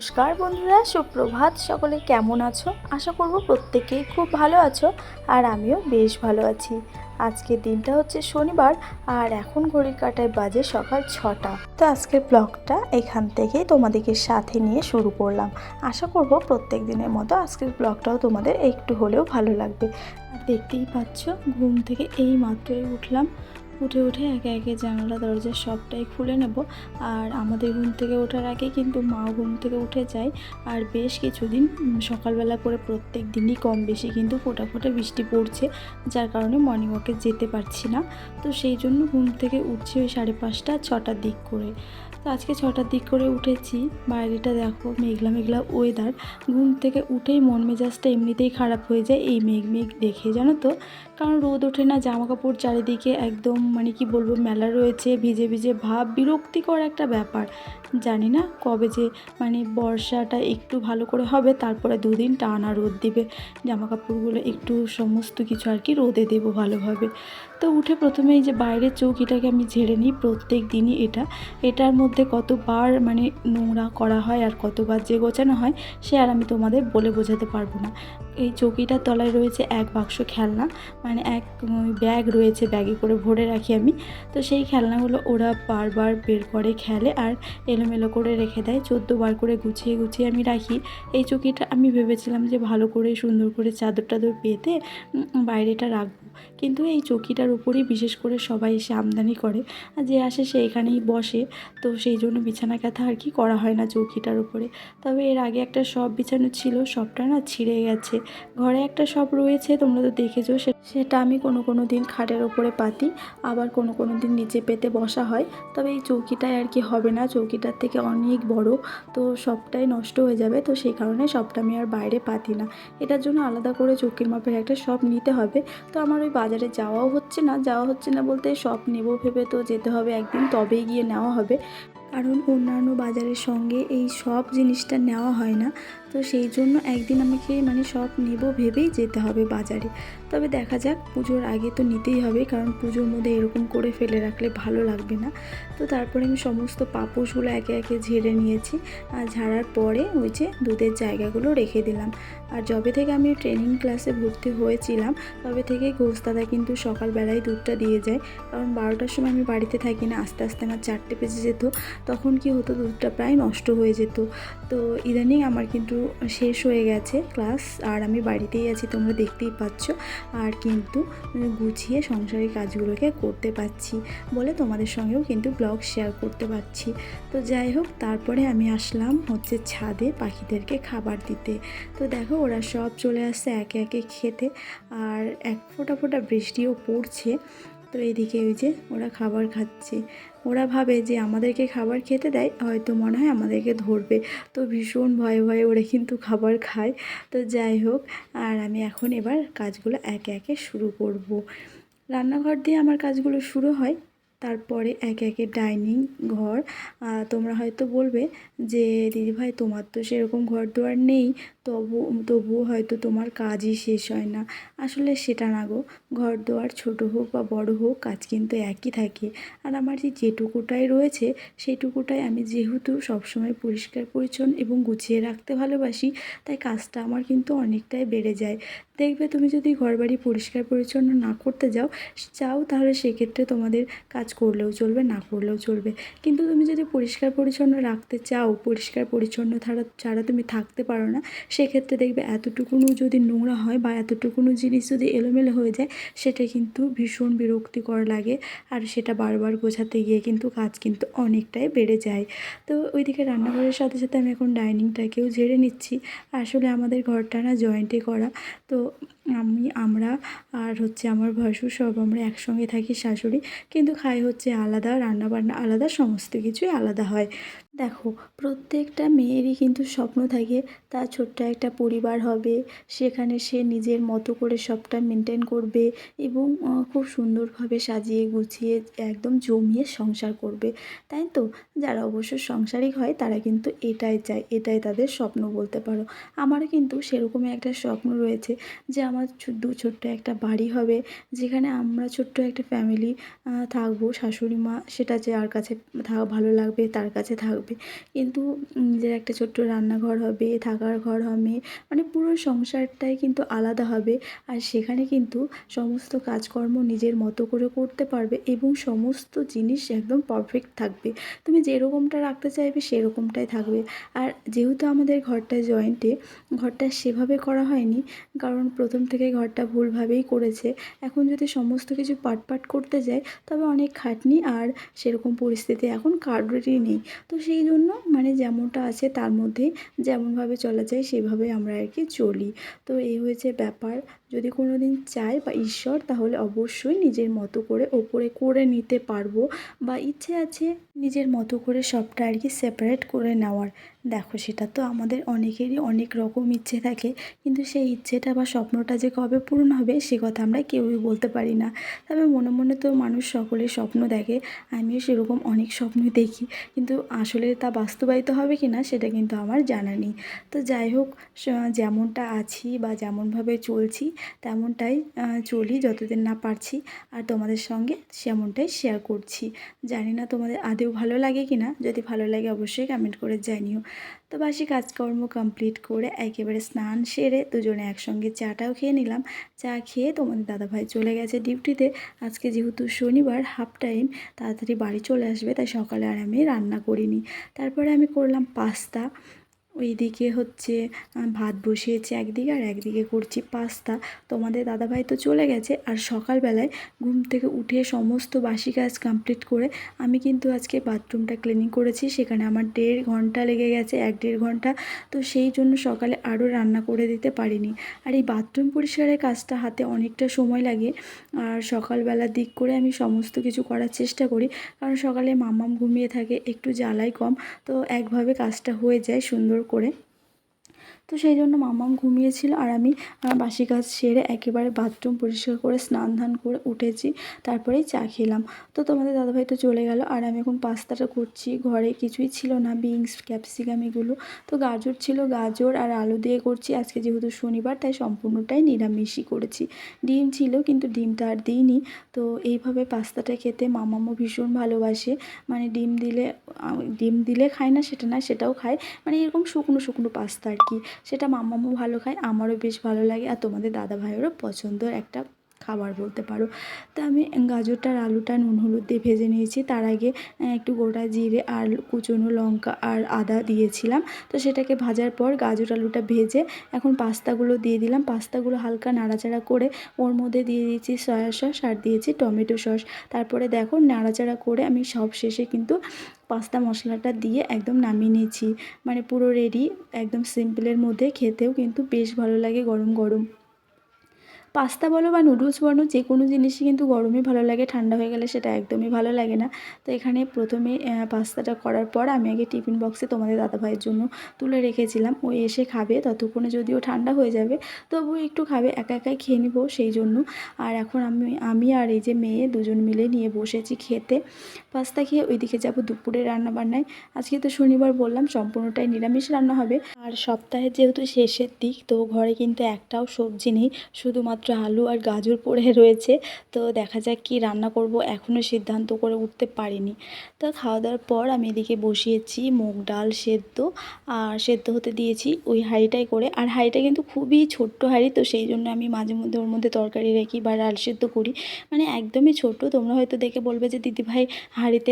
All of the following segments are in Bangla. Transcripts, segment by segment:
নমস্কার বন্ধুরা, সুপ্রভাত। সকলে কেমন আছো? আশা করব প্রত্যেকেই খুব ভালো আছো, আর আমিও বেশ ভালো আছি। আজকের দিনটা হচ্ছে শনিবার, আর এখন ঘড়ির কাঁটায় বাজে সকাল 6টা। তো আজকের ব্লগটা এখান থেকেই তোমাদেরকে সাথে নিয়ে শুরু করলাম। আশা করব প্রত্যেক দিনের মতো আজকের ব্লগটাও তোমাদের একটু হলেও ভালো লাগবে। আর দেখতেই পাচ্ছ, ঘুম থেকে এই মাত্রই উঠলাম। উঠে একে একে জানালা দরজা সবটাই খুলে নেব। আর আমাদের ঘুম থেকে ওঠার আগে কিন্তু মা ঘুম থেকে উঠে যায়। আর বেশ কিছুদিন সকালবেলা করে প্রত্যেক দিনই কম বেশি কিন্তু ফোঁটা ফোঁটা বৃষ্টি পড়ছে, যার কারণে মর্নিং ওয়াকে যেতে পারছি না। তো সেই জন্য ঘুম থেকে উঠছি ওই 5:30 6টার দিক করে। তো আজকে 6টার দিক করে উঠেছি। বাইরেটা দেখো, মেঘলা মেঘলা ওয়েদার। ঘুম থেকে উঠেই মন মেজাজটা এমনিতেই খারাপ হয়ে যায় এই মেঘ মেঘ দেখে, জানো তো। কারণ রোদ ওঠে না, জামা কাপড় চারিদিকে একদম কি বলবো, মেলা রয়েছে, ভিজে ভিজে ভাব, বিরক্তিকর একটা ব্যাপার। জানি না কবে যে বর্ষাটা একটু ভালো করে হবে, তারপরে দুদিন টানা রোদ দিবে। জামা কাপড়গুলো একটু সমস্ত কিছু রোদে দেবো ভালোভাবে। তো উঠে প্রথমে এই যে বাইরের চৌকিটাকে আমি ঝেড়ে নিই প্রত্যেক দিনই। এটার মধ্যে কতবার নোংরা করা হয় আর কতবার যে গোছানো হয়, সে আর আমি তোমাদের বলে বোঝাতে পারবো না। এই চৌকিটার তলায় রয়েছে এক বাক্স খেলনা, এক ব্যাগ রয়েছে, ব্যাগে করে ভরে রাখি আমি। তো সেই খেলনাগুলো ওরা বারবার বের করে খেলে আর এলোমেলো করে রেখে দেয়। 14বার করে গুছিয়ে গুছিয়ে আমি রাখি। এই চৌকিটা আমি ভেবেছিলাম যে ভালো করে সুন্দর করে চাদর টাদর পেতে বাইরেটা রাখবো, কিন্তু এই চৌকিটার উপরেই বিশেষ করে সবাই এসে আমদানি করে, আর যে আসে সে এখানেই বসে। তো সেই জন্য বিছানা কাঁথা করা হয় না চৌকিটার উপরে। তবে এর আগে একটা সব বিছানো ছিল, সবটা না ছিঁড়ে গেছে। ঘরে একটা সব রয়েছে, তোমরা তো দেখেছো, সেটা আমি কোনো দিন খাটের ওপরে পাতি, আবার কোনো দিন নিচে পেতে বসা হয়। তবে এই চৌকিটায় হবে না, চৌকিটার থেকে অনেক বড়, তো সবটাই নষ্ট হয়ে যাবে। তো সেই কারণে সবটা আমি আর বাইরে পাতি না। এটার জন্য আলাদা করে চৌকির মাপের একটা সব নিতে হবে। তো আমার ওই বাজারে যাওয়া হচ্ছে না বলতে, সব নেবো ভেবে তো যেতে হবে একদিন, তবেই গিয়ে নেওয়া হবে। কারণ অন্যান্য বাজারের সঙ্গে এই সব জিনিসটা নেওয়া হয় না। তো সেই জন্য একদিন আমাকে সব নেব ভেবেই যেতে হবে বাজারে। তবে দেখা যাক, পুজোর আগে তো নিতেই হবে, কারণ পুজোর মধ্যে এরকম করে ফেলে রাখলে ভালো লাগবে না। তো তারপরে আমি সমস্ত পাপোশগুলো একে একে ঝেড়ে নিয়েছি। আর ঝাড়ার পরে ওই যে দুধের জায়গাগুলো রেখে দিলাম। আর যবে থেকে আমি ট্রেনিং ক্লাসে ভর্তি হয়েছিলাম, তবে থেকে ঘোষদাদা কিন্তু সকালবেলায় দুধটা দিয়ে যায়। কারণ 12টার সময় আমি বাড়িতে থাকি না, আস্তে আস্তে আমার 4টে বেজে যেত। তখন কি হতো, দুধটা প্রায় নষ্ট হয়ে যেত। তো ইদানিং আমার কিন্তু শেষ হয়ে গেছে ক্লাস, আর আমি বাড়িতেই আছি, তোমরা দেখতেই পাচ্ছ। আর কিন্তু গুছিয়ে সংসারের কাজগুলোকে করতে পারছি বলে তোমাদের সঙ্গেও কিন্তু ব্লগ শেয়ার করতে পারছি। তো যাই হোক, তারপরে আমি আসলাম হচ্ছে ছাদে পাখিদেরকে খাবার দিতে। তো দেখো, ওরা সব চলে আসছে একে একে খেতে, আর এক ফোঁটা ফোঁটা বৃষ্টিও পড়ছে। তো এদিকে ওই যে ওরা খাবার খাচ্ছে। ওরা ভাবে যে আমাদেরকে খাবার খেতে দেয়, হয়তো মনে হয় আমাদেরকে ধরবে। তো ভীষণ ভয়ে ভয়ে ওরা কিন্তু খাবার খায়। তো যাই হোক, আর আমি এখন এবার কাজগুলো একে একে শুরু করব। রান্নাঘর দিয়ে আমার কাজগুলো শুরু হয়, তারপরে একে একে ডাইনিং ঘর। তোমরা হয়তো বলবে যে দিদিভাই, তোমার তো সেরকম ঘর দুয়ার নেই, তবুও হয়তো তোমার কাজই শেষ হয় না। আসলে সেটা না গো, ঘর দুয়ার ছোটো হোক বা বড় হোক, কাজ কিন্তু একই থাকে। আর আমার যেটুকুটাই রয়েছে, সেইটুকুটাই আমি যেহেতু সবসময় পরিষ্কার পরিচ্ছন্ন এবং গুছিয়ে রাখতে ভালোবাসি, তাই কাজটা আমার কিন্তু অনেকটাই বেড়ে যায়। দেখবে, তুমি যদি ঘরবাড়ি পরিষ্কার পরিচ্ছন্ন না করতে চাও, তাহলে সেক্ষেত্রে তোমাদের কাজ করলেও চলবে, না করলেও চলবে। কিন্তু তুমি যদি পরিষ্কার পরিচ্ছন্ন রাখতে চাও, পরিষ্কার পরিচ্ছন্ন ছাড়া তুমি থাকতে পারো না, সেক্ষেত্রে দেখবে এতটুকুনো যদি নোংরা হয় বা এতটুকুনো জিনিস যদি এলোমেলো হয়ে যায়, সেটা কিন্তু ভীষণ বিরক্তিকর লাগে। আর সেটা বারবার গোছাতে গিয়ে কিন্তু কাজ কিন্তু অনেকটাই বেড়ে যায়। তো ওইদিকে রান্নাঘরের সাথে সাথে আমি এখন ডাইনিংটাকেও ঝেড়ে নিচ্ছি। আসলে আমাদের ঘরটা না জয়েন্টে করা। তো আমরা আর হচ্ছে আমার ভাসুর সব আমরা একসঙ্গে থাকি, শাশুড়ি কিন্তু খাই হচ্ছে আলাদা, রান্নাবান্না আলাদা, সমস্ত কিছুই আলাদা হয়। দেখো, প্রত্যেকটা মেয়েরই কিন্তু স্বপ্ন থাকে তার ছোট্ট একটা পরিবার হবে, সেখানে সে নিজের মতো করে সবটা মেনটেন করবে এবং খুব সুন্দরভাবে সাজিয়ে গুছিয়ে একদম জমিয়ে সংসার করবে, তাই তো? যারা অবশ্য সংসারিক হয় তারা কিন্তু এটাই চায়, এটাই তাদের স্বপ্ন বলতে পারো। আমারও কিন্তু সেরকমই একটা স্বপ্ন রয়েছে যে আমার আমার ছোট্ট একটা বাড়ি হবে, যেখানে আমরা ছোট্ট একটা ফ্যামিলি থাকবো। শাশুড়ি মা সেটা যার কাছে ভালো লাগবে তার কাছে থাকবে, কিন্তু নিজের একটা ছোট্ট রান্নাঘর হবে, থাকার ঘর হবে, মানে পুরো সংসারটাই কিন্তু আলাদা হবে। আর সেখানে কিন্তু সমস্ত কাজকর্ম নিজের মতো করে করতে পারবে এবং সমস্ত জিনিস একদম পারফেক্ট থাকবে। তুমি যেরকমটা রাখতে চাইবে সেরকমটাই থাকবে। আর যেহেতু আমাদের ঘরটা জয়েন্টে, ঘরটা সেভাবে করা হয়নি, কারণ প্রথম থেকে ঘরটা ভুলভাবেই করেছে। এখন যদি সমস্ত কিছু পাট করতে যাই তবে অনেক খাটনি, আর সেরকম পরিস্থিতি এখন কারোরই নেই। তো সেই জন্য মানে যেমনটা আছে তার মধ্যেই যেমনভাবে চলা যায় সেভাবে আমরা আর কি চলি। তো এই হয়েছে ব্যাপার। যদি কোনো দিন চাই বা ঈশ্বর, তাহলে অবশ্যই নিজের মতো করে ওপরে করে নিতে পারবো, বা ইচ্ছে আছে নিজের মতো করে সবটা আর কি সেপারেট করে নেওয়ার। দেখো, সেটা তো আমাদের অনেকেরই অনেক রকম ইচ্ছে থাকে, কিন্তু সেই ইচ্ছেটা বা স্বপ্নটা যে কবে পূরণ হবে সে কথা আমরা কেউই বলতে পারি না। তবে মনে মনে তো মানুষ সকলেই স্বপ্ন দেখে, আমিও সেরকম অনেক স্বপ্নই দেখি, কিন্তু আসলে তা বাস্তবায়িত হবে কি না সেটা কিন্তু আমার জানা নেই। তো যাই হোক, যেমনটা আছি বা যেমনভাবে চলছি তেমনটাই চলি যতদিন না পারছি, আর তোমাদের সঙ্গে সেমনটাই শেয়ার করছি। জানি না তোমাদের আদৌ ভালো লাগে কি না, যদি ভালো লাগে অবশ্যই কমেন্ট করে জানিও। তো বাসি কাজকর্ম কমপ্লিট করে একেবারে স্নান সেরে দুজনে একসঙ্গে চাটাও খেয়ে নিলাম। চা খেয়ে তোমাদের দাদাভাই চলে গেছে ডিউটিতে। আজকে যেহেতু শনিবার হাফ টাইম, তাড়াতাড়ি বাড়ি চলে আসবে, তাই সকালে আর আমি রান্না করিনি। তারপরে আমি করলাম পাস্তা। ওইদিকে হচ্ছে ভাত বসিয়েছি একদিকে, আর একদিকে করছি পাস্তা। তোমাদের দাদাভাই তো চলে গেছে, আর সকালবেলায় ঘুম থেকে উঠে সমস্ত বাসি কাজ কমপ্লিট করে আমি কিন্তু আজকে বাথরুমটা ক্লিনিং করেছি। সেখানে আমার 1.5 ঘন্টা লেগে গেছে, 1-1.5 ঘন্টা। তো সেই জন্য সকালে আরও রান্না করে দিতে পারিনি। আর এই বাথরুম পরিষ্কারের কাজটা হাতে অনেকটা সময় লাগে, আর সকালবেলার দিক করে আমি সমস্ত কিছু করার চেষ্টা করি, কারণ সকালে মাম্মাম ঘুমিয়ে থাকে, একটু জ্বালাই কম, তো একভাবে কাজটা হয়ে যায় সুন্দর করে। তো সেই জন্য মাম্মাম ঘুমিয়েছিল, আর আমি বাসি কাজ সেরে একেবারে বাথরুম পরিষ্কার করে স্নান ধান করে উঠেছি, তারপরেই চা খেলাম। তো তোমাদের দাদাভাই তো চলে গেল, আর আমি এখন পাস্তাটা করছি। ঘরে কিছুই ছিল না, বিনস ক্যাপসিকাম এগুলো, তো গাজর ছিল, গাজর আর আলু দিয়ে করছি। আজকে যেহেতু শনিবার তাই সম্পূর্ণটাই নিরামিষই করেছি। ডিম ছিল কিন্তু ডিমটা আর দিইনি। তো এইভাবে পাস্তাটা খেতে মাম্মামও ভীষণ ভালোবাসে, মানে ডিম দিলে খায় না সেটা না, সেটাও খায়, মানে এরকম শুকনো শুকনো পাস্তা আর কি। সেটা মাম্মামও ভালো খায়, আমারও বেশ ভালো লাগে, আর তোমাদের দাদাভাইয়েরও পছন্দের একটা খাবার বলতে পারো। তা আমি গাজরটা আর আলুটা নুন হলুদ দিয়ে ভেজে নিয়েছি। তার আগে একটু গোটা জিরে আর কুচনো লঙ্কা আর আদা দিয়েছিলাম। তো সেটাকে ভাজার পর গাজর আলুটা ভেজে এখন পাস্তাগুলো দিয়ে দিলাম। পাস্তাগুলো হালকা নাড়াচাড়া করে ওর মধ্যে দিয়ে দিয়েছি সয়া সস আর দিয়েছি টমেটো সস। তারপরে দেখো নাড়াচাড়া করে আমি সব শেষে কিন্তু পাস্তা মশলাটা দিয়ে একদম নামিয়ে নিয়েছি। মানে পুরো রেডি, একদম সিম্পলের মধ্যে, খেতেও কিন্তু বেশ ভালো লাগে গরম গরম। পাস্তা বলো বা নুডলস বলো, যে কোনো জিনিসই কিন্তু গরমে ভালো লাগে, ঠান্ডা হয়ে গেলে সেটা একদমই ভালো লাগে না। তো এখানে প্রথমে পাস্তাটা করার পর আমি আগে টিফিন বক্সে তোমাদের দাদাভাইয়ের জন্য তুলে রেখেছিলাম। ও এসে খাবে, ততক্ষণে যদিও ঠান্ডা হয়ে যাবে, তবুও একটু খাবে, একা একাই খেয়ে নেবো সেই জন্য। আর এখন আমি আর এই যে মেয়ে দুজন মিলে নিয়ে বসেছি খেতে। পাস্তা খেয়ে ওইদিকে যাব দুপুরে রান্নাবান্নায়। আজকে তো শনিবার বললাম, সম্পূর্ণটাই নিরামিষ রান্না হবে। আর সপ্তাহের যেহেতু শেষের দিক, তো ঘরে কিন্তু একটাও সবজি নেই, শুধুমাত্র আলু আর গাজর পড়ে রয়েছে। তো দেখা যাক কী রান্না করব, এখনও সিদ্ধান্ত করে উঠতে পারিনি। তো খাওয়া দাওয়ার পর আমি এদিকে বসিয়েছি মুগ ডাল সেদ্ধ, আর সেদ্ধ হতে দিয়েছি ওই হাঁড়িটাই করে। আর হাঁড়িটা কিন্তু খুবই ছোট্ট হাঁড়ি, তো সেই জন্য আমি মাঝে মধ্যে ওর মধ্যে তরকারি রাখি বা ডাল সেদ্ধ করি, মানে একদমই ছোট। তোমরা হয়তো দেখে বলবে যে দিদিভাই হাঁড়িতে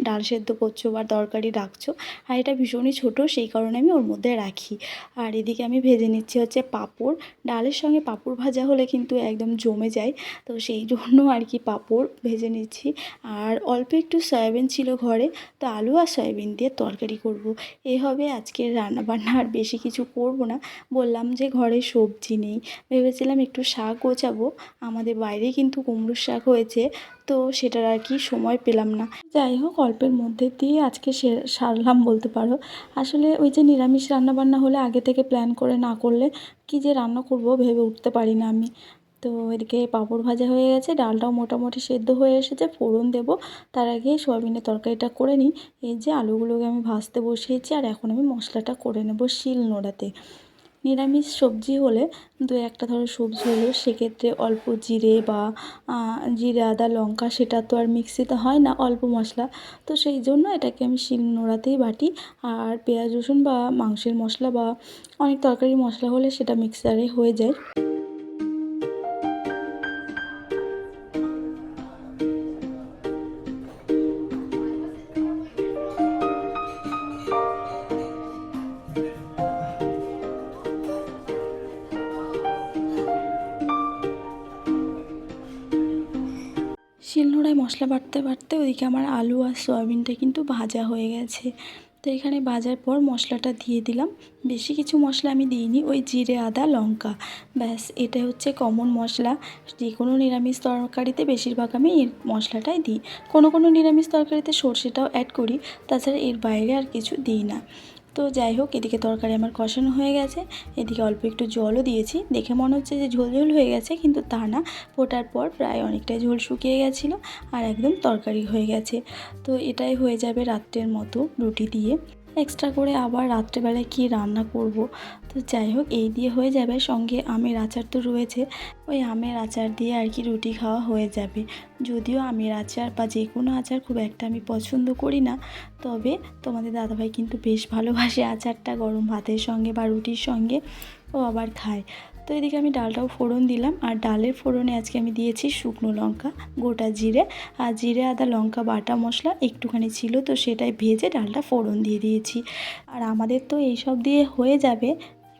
ডাল সেদ্ধ করছো বা তরকারি রাখছো, হাঁড়িটা ভীষণই ছোট, সেই কারণে আমি ওর মধ্যে রাখি। আর এদিকে আমি ভেজে নিচ্ছি হচ্ছে পাঁপড়। ডালের সঙ্গে পাঁপড় ভাজা হলে কিন্তু একদম জমে যায়, তো সেই জন্য আর কি পাঁপড় ভেজে নিচ্ছি। আর অল্প একটু সয়াবিন ছিল ঘরে, তো আলু আর সয়াবিন দিয়ে তরকারি করব। এই হবে আজকের রান্নাবান্না, আর বেশি কিছু করব না। বললাম যে ঘরে সবজি নেই, ভেবেছিলাম একটু শাক গোছাবো, আমাদের বাইরে কিন্তু কুমড়োর শাক হয়েছে, তো সেটার আর কি সময় পেলাম না। যাই হোক, অল্পের মধ্যে দিয়ে আজকে সারলাম বলতে পারো। আসলে ওই যে নিরামিষ রান্নাবান্না হলে আগে থেকে প্ল্যান করে না করলে কী যে রান্না করব ভেবে উঠতে পারি না আমি। তো এদিকে পাঁপড় ভাজা হয়ে গেছে, ডালটাও মোটামুটি সেদ্ধ হয়ে এসেছে, ফোড়ন দেবো। তার আগে সয়াবিনের তরকারিটা করে নিই। এই যে আলুগুলোকে আমি ভাজতে বসিয়েছি, আর এখন আমি মশলাটা করে নেব শিল নোড়াতে। নিরামিষ সবজি হলে দু একটা ধরো সবজি হলো সেক্ষেত্রে অল্প জিরে বা জিরে আদা লঙ্কা সেটা তো আর মিক্সিতে হয় না, অল্প মশলা। তো সেই জন্য এটাকে আমি শিলনোড়াতেই বাটি। আর পেঁয়াজ রসুন বা মাংসের মশলা বা অনেক তরকারির মশলা হলে সেটা মিক্সারে হয়ে যায়। শিলনোড়ায় মশলা বাটতে বাটতে ওদিকে আমার আলু আর সয়াবিনটা কিন্তু ভাজা হয়ে গেছে। তো এখানে ভাজার পর মশলাটা দিয়ে দিলাম। বেশি কিছু মশলা আমি দিইনি, ওই জিরে আদা লঙ্কা, ব্যাস এটা হচ্ছে কমন মশলা। যে কোনো নিরামিষ তরকারিতে বেশিরভাগ আমি এই মশলাটাই দিই। কোনো কোনো নিরামিষ তরকারিতে সর্ষেটাও অ্যাড করি, তাছাড়া এর বাইরে আর কিছু দিই না। তো যাই হোক, এদিকে তরকারি আমার কষানো হয়ে গেছে, এদিকে অল্প একটু জলও দিয়েছি। দেখে মনে হচ্ছে যে ঝোল ঝোল হয়ে গেছে, কিন্তু তা না, ফোটার পর প্রায় অনেকটাই ঝোল শুকিয়ে গেছিলো আর একদম তরকারি হয়ে গেছে। তো এটাই হয়ে যাবে রাত্রের মতো রুটি দিয়ে। এক্সট্রা করে আবার রাত্রেবেলায় কী রান্না করব। তো যাই হোক, এই দিয়ে হয়ে যাবে। সঙ্গে আমের আচার তো রয়েছে, ওই আমের আচার দিয়ে আর কি রুটি খাওয়া হয়ে যাবে। যদিও আমের আচার বা যে কোনো আচার খুব একটা আমি পছন্দ করি না, তবে তোমাদের দাদাভাই কিন্তু বেশ ভালোবাসে আচারটা, গরম ভাতের সঙ্গে বা রুটির সঙ্গে ও আবার খায়। তো এদিকে আমি ডালটাও ফোড়ন দিলাম, আর ডালের ফোড়নে আজকে আমি দিয়েছি শুকনো লঙ্কা, গোটা জিরে আর জিরে আদা লঙ্কা বাটা মশলা একটুখানি ছিল, তো সেটাই ভেজে ডালটা ফোড়ন দিয়ে দিয়েছি। আর আমাদের তো এইসব দিয়ে হয়ে যাবে,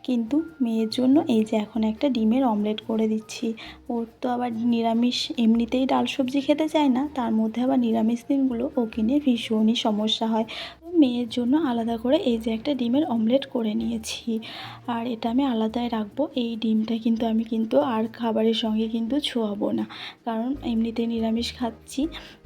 কিন্তু মেয়ের জন্য এই যে এখন একটা ডিমের অমলেট করে দিচ্ছি। ওর তো আবার নিরামিষ এমনিতেই ডাল সবজি খেতে চায় না, তার মধ্যে আবার নিরামিষ দিনগুলো ওকে নিয়ে ভীষণই সমস্যা হয়। মেয়ের জন্য আলাদা করে এই যে একটা ডিমের অমলেট করে নিয়েছি, আর এটা আমি আলাদাই রাখবো। এই ডিমটা কিন্তু আমি আর খাবারের সঙ্গে কিন্তু ছোঁয়াবো না, কারণ এমনিতে নিরামিষ খাচ্ছি,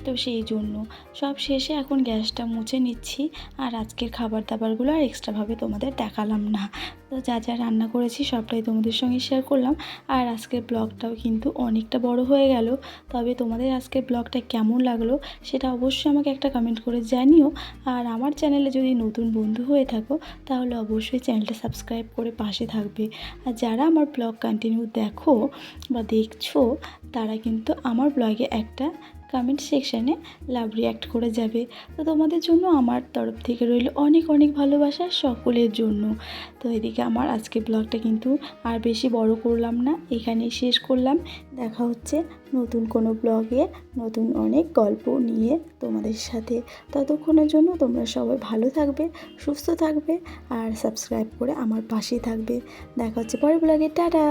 তো সেই জন্য। সব শেষে এখন গ্যাসটা মুছে নিচ্ছি, আর আজকের খাবার দাবারগুলো আর এক্সট্রাভাবে তোমাদের দেখালাম না। তো যা যা রান্না করেছি সবটাই তোমাদের সঙ্গে শেয়ার করলাম। আর আজকের ব্লগটাও কিন্তু অনেকটা বড় হয়ে গেল, তবে তোমাদের আজকের ব্লগটা কেমন লাগলো সেটা অবশ্যই আমাকে একটা কমেন্ট করে জানিও। আর আমার চ্যানেলে যদি নতুন বন্ধু হয়ে থাকো তাহলে অবশ্যই চ্যানেলটা সাবস্ক্রাইব করে পাশে থাকবে। আর যারা আমার ব্লগ কন্টিনিউ দেখো বা দেখছো, তারা কিন্তু আমার ব্লগে একটা কমেন্ট সেকশানে লাভ রিঅ্যাক্ট করে যাবে। তো তোমাদের জন্য আমার তরফ থেকে রইল অনেক অনেক ভালোবাসা সকলের জন্য। তো এদিকে আমার আজকে ব্লগটা কিন্তু আর বেশি বড় করলাম না, এখানেই শেষ করলাম। দেখা হচ্ছে নতুন কোনো ব্লগে নতুন অনেক গল্প নিয়ে তোমাদের সাথে। ততক্ষণের জন্য তোমরা সবাই ভালো থাকবে, সুস্থ থাকবে আর সাবস্ক্রাইব করে আমার পাশেই থাকবে। দেখা হচ্ছে পরের ব্লগে। টাটা।